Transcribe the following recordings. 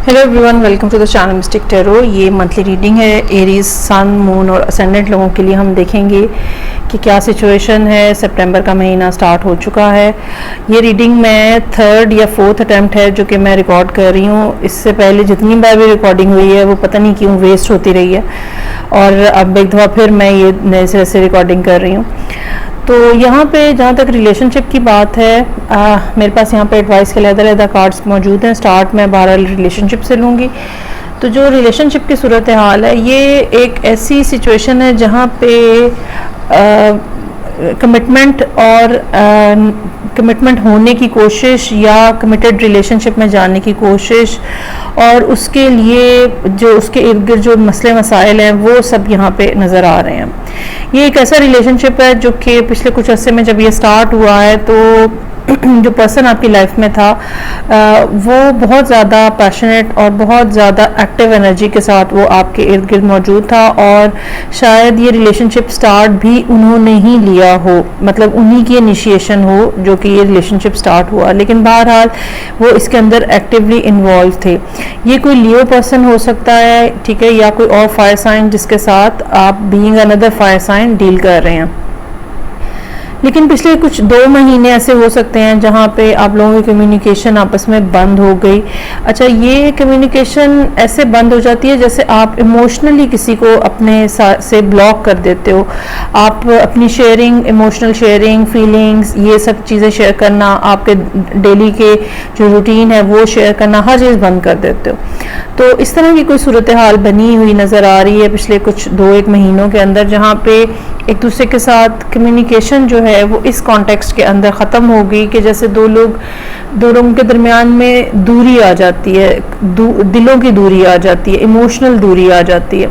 Hello everyone, welcome to the channel mystic tarot. ये monthly reading है Aries, sun, moon और ascendant लोगों के लिए। हम देखेंगे कि क्या सिचुएशन है। सितंबर का महीना स्टार्ट हो चुका है। ये रीडिंग मैं थर्ड या फोर्थ अटैम्प्ट है जो कि मैं रिकॉर्ड कर रही हूँ। इससे पहले जितनी बार भी रिकॉर्डिंग हुई है वो पता नहीं क्यों वेस्ट होती रही है, और अब एक दफ़ा फिर मैं ये नए सिरे से रिकॉर्डिंग कर रही हूँ। तो यहाँ पे जहाँ तक रिलेशनशिप की बात है, मेरे पास यहाँ पे एडवाइस के अलग-अलग कार्ड्स मौजूद हैं। स्टार्ट मैं 12 रिलेशनशिप से लूँगी। तो जो रिलेशनशिप की सूरत हाल है, ये एक ऐसी सिचुएशन है जहाँ पे कमिटमेंट और कमिटमेंट होने की कोशिश या कमिटेड रिलेशनशिप में जाने की कोशिश, और उसके लिए जो उसके इर्द गिर्द जो मसले मसाइल हैं वो सब यहाँ पे नज़र आ रहे हैं। ये एक ऐसा रिलेशनशिप है जो कि पिछले कुछ अरसे में जब ये स्टार्ट हुआ है तो जो पर्सन आपकी लाइफ में था वो बहुत ज़्यादा पैशनेट और बहुत ज़्यादा एक्टिव एनर्जी के साथ वो आपके इर्द गिर्द मौजूद था, और शायद ये रिलेशनशिप स्टार्ट भी उन्होंने ही लिया हो, मतलब उन्हीं की इनिशिएशन हो जो कि ये रिलेशनशिप स्टार्ट हुआ। लेकिन बहरहाल वो इसके अंदर एक्टिवली इन्वॉल्व थे। ये कोई लियो पर्सन हो सकता है, ठीक है, या कोई और फायर साइन जिसके साथ आप being another fire sign deal कर रहे हैं। लेकिन पिछले कुछ 2 महीने ऐसे हो सकते हैं जहाँ पे आप लोगों की कम्युनिकेशन आपस में बंद हो गई। अच्छा, ये कम्युनिकेशन ऐसे बंद हो जाती है जैसे आप इमोशनली किसी को अपने से ब्लॉक कर देते हो। आप अपनी शेयरिंग, इमोशनल शेयरिंग, फीलिंग्स, ये सब चीज़ें शेयर करना, आपके डेली के जो रूटीन है वो शेयर करना, हर चीज़ बंद कर देते हो। तो इस तरह की कोई सूरत हाल बनी हुई नज़र आ रही है पिछले कुछ 2-1 महीनों के अंदर, जहाँ पे एक दूसरे के साथ कम्युनिकेशन जो है वो इस कॉन्टेक्स्ट के अंदर ख़त्म हो गई कि जैसे दो लोगों के दरमियान में दूरी आ जाती है, दिलों की दूरी आ जाती है, इमोशनल दूरी आ जाती है।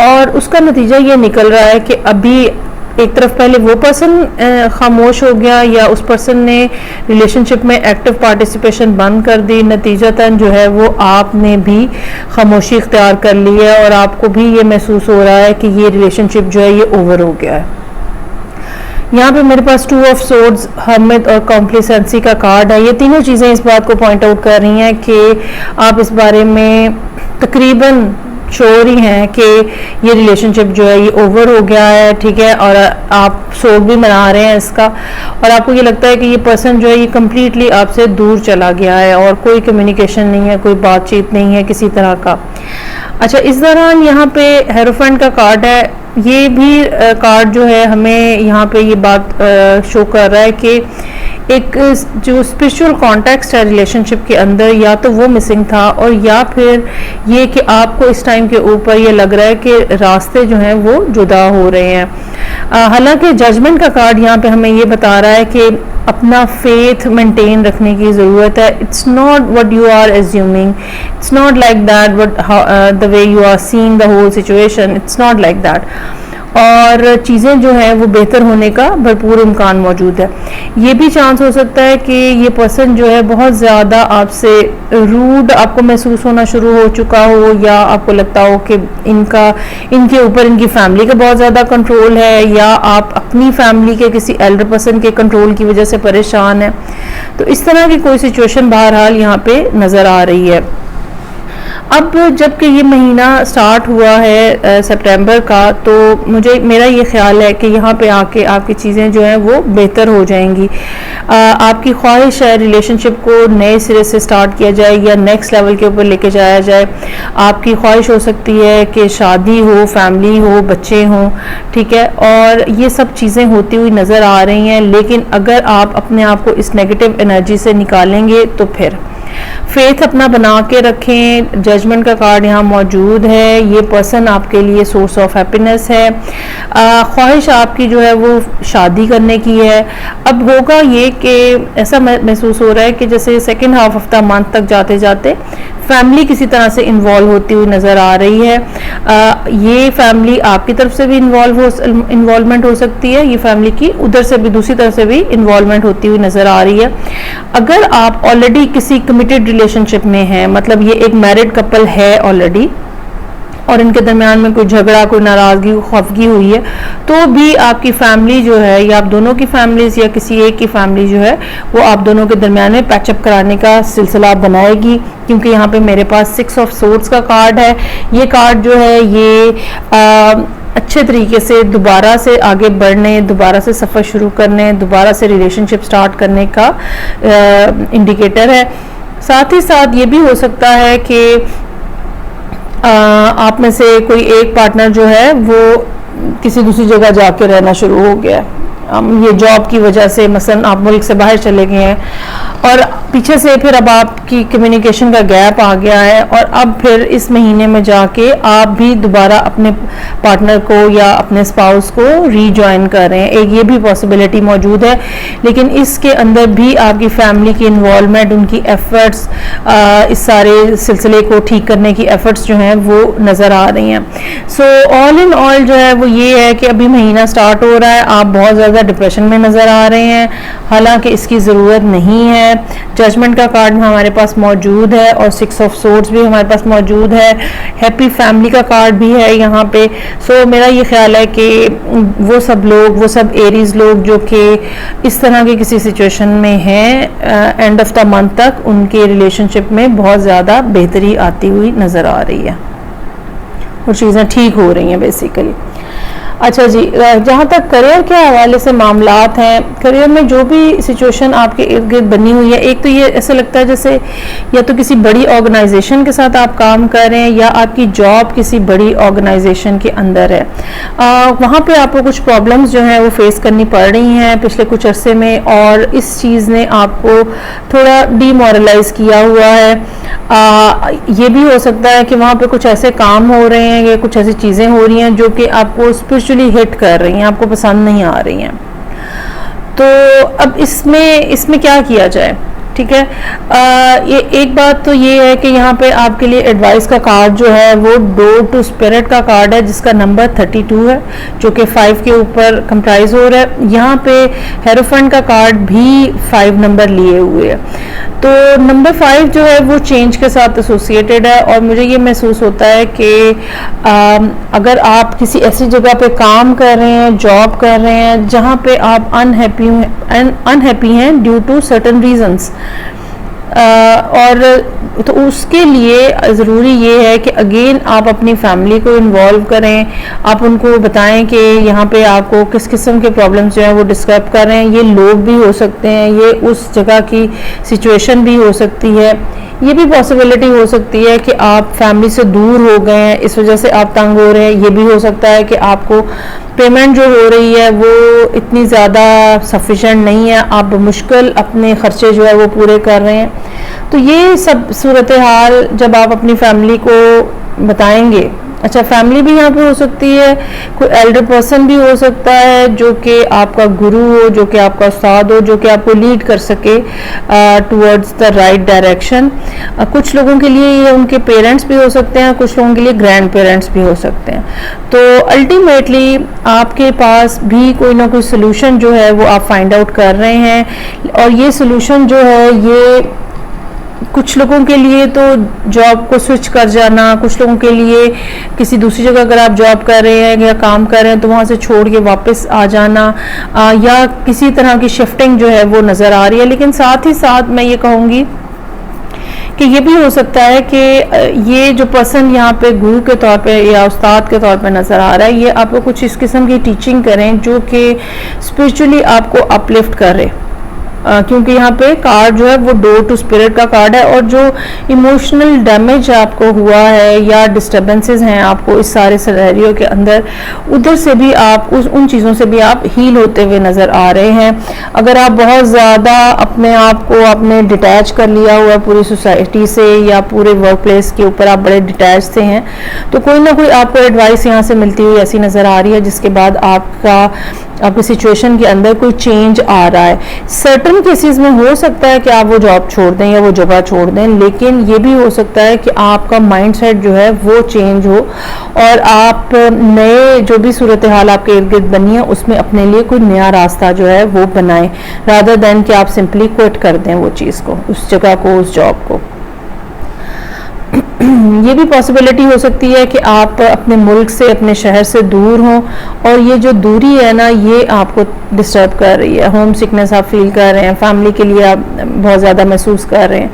और उसका नतीजा ये निकल रहा है कि अभी एक तरफ पहले वो पर्सन खामोश हो गया या उस पर्सन ने रिलेशनशिप में एक्टिव पार्टिसिपेशन बंद कर दी, नतीजतन जो है वो आपने भी खामोशी इख्तियार कर ली है, और आपको भी ये महसूस हो रहा है कि ये रिलेशनशिप जो है ये ओवर हो गया है। यहाँ पे मेरे पास 2 ऑफ सोर्ड्स, हर्मिट और कॉम्प्लिसेंसी का कार्ड है। ये तीनों चीज़ें इस बात को पॉइंट आउट कर रही हैं कि आप इस बारे में तकरीबन श्योर ही हैं कि ये रिलेशनशिप जो है ये ओवर हो गया है, ठीक है, और आप शोक भी मना रहे हैं इसका, और आपको ये लगता है कि ये पर्सन जो है ये कम्प्लीटली आपसे दूर चला गया है और कोई कम्युनिकेशन नहीं है, कोई बातचीत नहीं है किसी तरह का। अच्छा, इस दौरान यहाँ पे हेरोफेंट का कार्ड है। ये भी कार्ड जो है हमें यहाँ पे ये बात शो कर रहा है कि एक जो स्पिरिचुअल कॉन्टेक्स्ट है रिलेशनशिप के अंदर, या तो वो मिसिंग था, और या फिर ये कि आपको इस टाइम के ऊपर ये लग रहा है कि रास्ते जो हैं वो जुदा हो रहे हैं। हालांकि जजमेंट का कार्ड यहाँ पे हमें ये बता रहा है कि अपना फेथ मेंटेन रखने की ज़रूरत है। It's not what you are assuming, it's not like that, but the way you are seeing the whole situation, it's not like that, और चीज़ें जो हैं वो बेहतर होने का भरपूर इम्कान मौजूद है। ये भी चांस हो सकता है कि ये पर्सन जो है बहुत ज़्यादा आपसे रूड आपको महसूस होना शुरू हो चुका हो, या आपको लगता हो कि इनके ऊपर इनकी फैमिली का बहुत ज़्यादा कंट्रोल है, या आप अपनी फैमिली के किसी एल्डर पर्सन के कंट्रोल की वजह से परेशान है। तो इस तरह की कोई सिचुएशन बहरहाल यहाँ पे नज़र आ रही है। अब जबकि ये महीना स्टार्ट हुआ है सितंबर का, तो मेरा ये ख्याल है कि यहाँ पे आके आपकी चीज़ें जो हैं वो बेहतर हो जाएंगी। आपकी ख्वाहिश है रिलेशनशिप को नए सिरे से स्टार्ट किया जाए या नेक्स्ट लेवल के ऊपर लेके जाया जाए। आपकी ख्वाहिश हो सकती है कि शादी हो, फैमिली हो, बच्चे हों, ठीक है, और ये सब चीज़ें होती हुई नज़र आ रही हैं। लेकिन अगर आप अपने आप को इस नेगेटिव एनर्जी से निकालेंगे तो फिर फेथ अपना बना के रखें। जजमेंट का कार्ड यहाँ मौजूद है। ये पर्सन आपके लिए सोर्स ऑफ हैप्पीनेस है। ख्वाहिश आपकी जो है वो शादी करने की है। अब होगा ये कि ऐसा महसूस हो रहा है कि जैसे second half of the month तक जाते जाते फैमिली किसी तरह से इन्वॉल्व होती हुई नज़र आ रही है। ये फैमिली आपकी तरफ से भी इन्वॉल्वमेंट हो सकती है, ये फैमिली की उधर से भी दूसरी तरफ से भी इन्वॉल्वमेंट होती हुई नज़र आ रही है। अगर आप ऑलरेडी किसी कमिटेड रिलेशनशिप में हैं, मतलब ये एक मैरिड कपल है ऑलरेडी, और इनके दरमियान में कोई झगड़ा, कोई नाराज़गी, खौफगी हुई है, तो भी आपकी फैमिली जो है, या आप दोनों की फैमिलीज या किसी एक की फैमिली जो है, वो आप दोनों के दरमियान में पैचअप कराने का सिलसिला बनाएगी। क्योंकि यहाँ पे मेरे पास 6 ऑफ सोर्ड्स का कार्ड है। ये कार्ड जो है ये अच्छे तरीके से दोबारा से आगे बढ़ने, दोबारा से सफ़र शुरू करने, दोबारा से रिलेशनशिप स्टार्ट करने का इंडिकेटर है। साथ ही साथ ये भी हो सकता है कि आप में से कोई एक पार्टनर जो है वो किसी दूसरी जगह जाके रहना शुरू हो गया है। ये जॉब की वजह से मसलन आप मुल्क से बाहर चले गए हैं और पीछे से फिर अब आपकी कम्युनिकेशन का गैप आ गया है, और अब फिर इस महीने में जाके आप भी दोबारा अपने पार्टनर को या अपने स्पाउस को रीजॉइन कर रहे हैं। एक ये भी पॉसिबिलिटी मौजूद है, लेकिन इसके अंदर भी आपकी फैमिली की इन्वॉल्वमेंट, उनकी एफर्ट्स, इस सारे सिलसिले को ठीक करने की एफर्ट्स जो हैं वो नज़र आ रही हैं। सो ऑल इन ऑल जो है वो ये है कि अभी महीना स्टार्ट हो रहा है, आप बहुत ज़्यादा डिप्रेशन में नज़र आ रहे हैं, हालांकि इसकी ज़रूरत नहीं है। जजमेंट का कार्ड हमारे पास मौजूद है और 6 ऑफ सोर्ड्स भी हमारे पास मौजूद है। हैप्पी फैमिली का कार्ड भी है यहाँ पे। सो मेरा ये ख्याल है कि वो सब लोग, वो सब एरीज लोग जो कि इस तरह की किसी सिचुएशन में हैं, एंड ऑफ द मंथ तक उनके रिलेशनशिप में बहुत ज़्यादा बेहतरी आती हुई नज़र आ रही है और चीज़ें ठीक हो रही हैं बेसिकली। अच्छा जी, जहाँ तक करियर के हवाले से मामलात हैं, करियर में जो भी सिचुएशन आपके इर्द गिर्द बनी हुई है, एक तो ये ऐसा लगता है जैसे या तो किसी बड़ी ऑर्गेनाइजेशन के साथ आप काम कर रहे हैं या आपकी जॉब किसी बड़ी ऑर्गेनाइजेशन के अंदर है। वहाँ पे आपको कुछ प्रॉब्लम्स जो हैं वो फेस करनी पड़ रही हैं पिछले कुछ अरसे में, और इस चीज़ ने आपको थोड़ा डीमोरलाइज किया हुआ है। ये भी हो सकता है कि वहाँ पे कुछ ऐसे काम हो रहे हैं या कुछ ऐसी चीज़ें हो रही हैं जो कि आपको स्पिरिचुअली हिट कर रही हैं, आपको पसंद नहीं आ रही हैं। तो अब इसमें क्या किया जाए? ठीक है, ये एक बात तो ये है कि यहाँ पे आपके लिए एडवाइस का कार्ड जो है वो डोर टू स्पिरिट का कार्ड है, जिसका नंबर 32 है, जो कि 5 के ऊपर कंप्राइज हो रहा है। यहाँ पे हेरोफेंट का कार्ड भी 5 नंबर लिए हुए है। तो नंबर 5 जो है वो चेंज के साथ एसोसिएटेड है, और मुझे ये महसूस होता है कि अगर आप किसी ऐसी जगह पे काम कर रहे हैं, जॉब कर रहे हैं जहाँ पे आप अनहैप्पी हैं ड्यू टू सर्टेन रीजंस, और तो उसके लिए ज़रूरी ये है कि अगेन आप अपनी फैमिली को इन्वॉल्व करें, आप उनको बताएं कि यहाँ पे आपको किस किस्म के प्रॉब्लम्स जो हैं वो डिस्क्राइब कर रहे हैं। ये लोग भी हो सकते हैं, ये उस जगह की सिचुएशन भी हो सकती है, ये भी पॉसिबिलिटी हो सकती है कि आप फैमिली से दूर हो गए हैं, इस वजह से आप तंग हो रहे हैं। ये भी हो सकता है कि आपको पेमेंट जो हो रही है वो इतनी ज़्यादा सफिशेंट नहीं है, आप मुश्किल अपने खर्चे जो है वो पूरे कर रहे हैं। तो ये सब सूरत हाल जब आप अपनी फैमिली को बताएंगे, अच्छा फैमिली भी यहाँ पे हो सकती है, कोई एल्डर पर्सन भी हो सकता है जो कि आपका गुरु हो, जो कि आपका उस्ताद हो, जो कि आपको लीड कर सके टुवर्ड्स द राइट डायरेक्शन। कुछ लोगों के लिए ये उनके पेरेंट्स भी हो सकते हैं, कुछ लोगों के लिए ग्रैंड पेरेंट्स भी हो सकते हैं। तो अल्टीमेटली आपके पास भी कोई ना कोई सोल्यूशन जो है वो आप फाइंड आउट कर रहे हैं, और ये सोल्यूशन जो है ये कुछ लोगों के लिए तो जॉब को स्विच कर जाना, कुछ लोगों के लिए किसी दूसरी जगह अगर आप जॉब कर रहे हैं या काम कर रहे हैं तो वहाँ से छोड़ के वापस आ जाना, या किसी तरह की शिफ्टिंग जो है वो नज़र आ रही है। लेकिन साथ ही साथ मैं ये कहूँगी कि ये भी हो सकता है कि ये जो पर्सन यहाँ पे गुरु के तौर पे या उस्ताद के तौर पे नज़र आ रहा है, ये आपको कुछ इस किस्म की टीचिंग करें जो कि स्पिरिचुअली आपको अपलिफ्ट करे, क्योंकि यहाँ पे कार्ड जो है वो डोर टू स्पिरिट का कार्ड है, और जो इमोशनल डैमेज आपको हुआ है या डिस्टर्बेंसेस हैं आपको इस सारे सिनेरियो के अंदर, उधर से भी आप उन चीज़ों से भी आप हील होते हुए नज़र आ रहे हैं। अगर आप बहुत ज़्यादा अपने आप को आपने डिटैच कर लिया हुआ पूरी सोसाइटी से या पूरे वर्क प्लेस के ऊपर आप बड़े डिटैच से हैं, तो कोई ना कोई आपको एडवाइस यहाँ से मिलती हुई ऐसी नज़र आ रही है जिसके बाद आपकी सिचुएशन के अंदर कोई चेंज आ रहा है। सर्टन केसेस में हो सकता है कि आप वो जॉब छोड़ दें या वो जगह छोड़ दें, लेकिन ये भी हो सकता है कि आपका माइंडसेट जो है वो चेंज हो और आप नए जो भी सूरत हाल आपके इर्द गिर्द बनी है उसमें अपने लिए कोई नया रास्ता जो है वो बनाएं, रादर देन कि आप सिंपली क्विट कर दें वो चीज़ को, उस जगह को, उस जॉब को। ये भी पॉसिबिलिटी हो सकती है कि आप अपने मुल्क से, अपने शहर से दूर हों और ये जो दूरी है ना, ये आपको डिस्टर्ब कर रही है। होम सिकनेस आप फील कर रहे हैं, फैमिली के लिए आप बहुत ज़्यादा महसूस कर रहे हैं।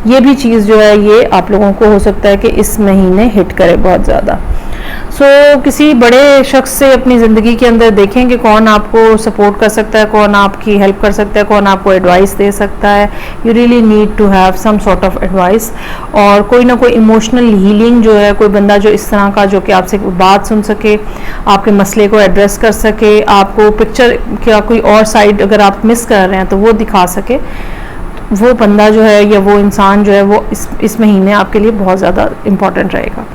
ये भी चीज़ जो है ये आप लोगों को हो सकता है कि इस महीने हिट करे बहुत ज़्यादा। सो किसी बड़े शख्स से अपनी ज़िंदगी के अंदर देखें कि कौन आपको सपोर्ट कर सकता है, कौन आपकी हेल्प कर सकता है, कौन आपको एडवाइस दे सकता है। You really need to have some sort of advice, और कोई ना कोई इमोशनल हीलिंग जो है, कोई बंदा जो इस तरह का, जो कि आपसे बात सुन सके, आपके मसले को एड्रेस कर सके, आपको पिक्चर का कोई और साइड अगर आप मिस कर रहे हैं तो वो दिखा सके, वो बंदा जो है या वो इंसान जो है वो इस महीने आपके लिए बहुत ज़्यादा इम्पॉर्टेंट रहेगा।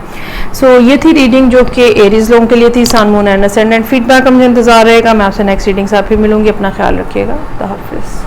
सो ये थी रीडिंग जो कि एरीज लोगों के लिए थी, सन, मून एंड असेंडेंट। फीडबैक का मुझे इंतज़ार रहेगा। मैं आपसे नेक्स्ट रीडिंग से फिर मिलूंगी। अपना ख्याल रखिएगा। खुदा हाफिज़।